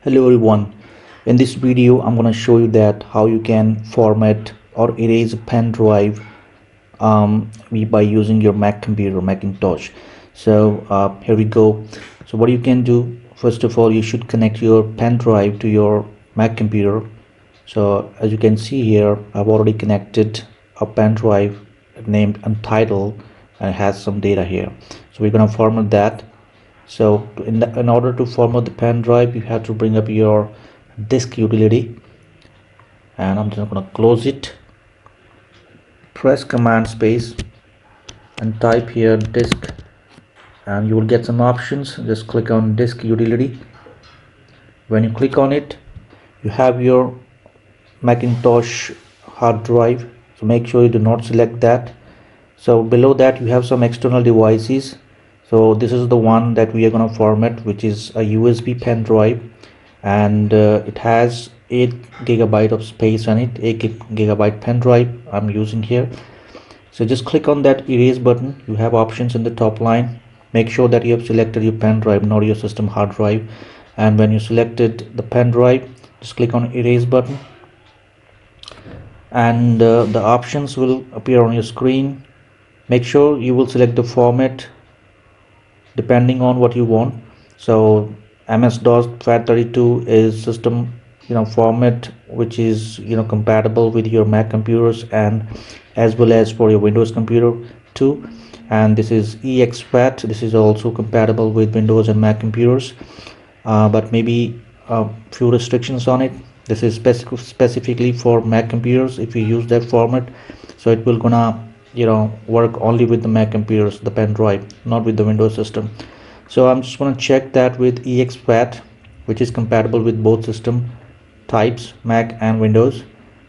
Hello everyone, in this video I'm going to show you that how you can format or erase a pen drive by using your Mac computer, Macintosh. So here we go. So what you can do, first of all, you should connect your pen drive to your Mac computer. So as you can see here, I've already connected a pen drive named Untitled and it has some data here. So we're going to format that. So in order to format the pen drive, you have to bring up your disk utility, and I'm just going to close it. Press command space and type here disk, and you will get some options. Just click on disk utility. When you click on it, you have your Macintosh hard drive, so make sure you do not select that. So below that you have some external devices. So this is the one that we are going to format, which is a USB pen drive, and it has 8 GB of space on it. 8 GB pen drive I'm using here. So just click on that erase button. You have options in the top line. Make sure that you have selected your pen drive, not your system hard drive. And when you selected the pen drive, just click on erase button, and the options will appear on your screen. Make sure you will select the format depending on what you want. So MS-DOS FAT32 is system format, which is compatible with your Mac computers and as well as for your Windows computer too. And this is exFAT. This is also compatible with Windows and Mac computers, but maybe a few restrictions on it. This is specifically for Mac computers. If you use that format, so it will gonna work only with the Mac computers, the pen drive, not with the Windows system. So I'm just going to check that with exFAT, which is compatible with both system types, Mac and Windows.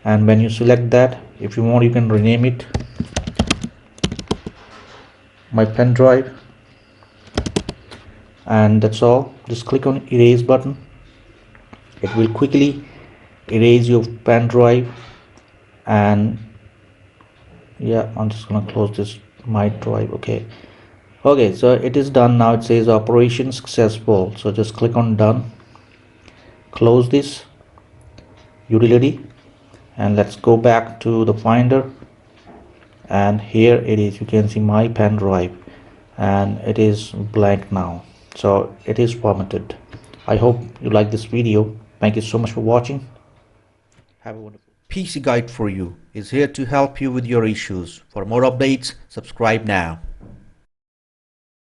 And when you select that, if you want, you can rename it my pen drive, and that's all. Just click on erase button. It will quickly erase your pen drive. And yeah, I'm just gonna close this my drive. Okay, so it is done now. It says operation successful. So just click on done, close this utility, and let's go back to the Finder. And here it is. You can see my pen drive, and it is blank now. So it is formatted. I hope you like this video. Thank you so much for watching. Have a wonderful PC Guide for You is here to help you with your issues. For more updates, subscribe now.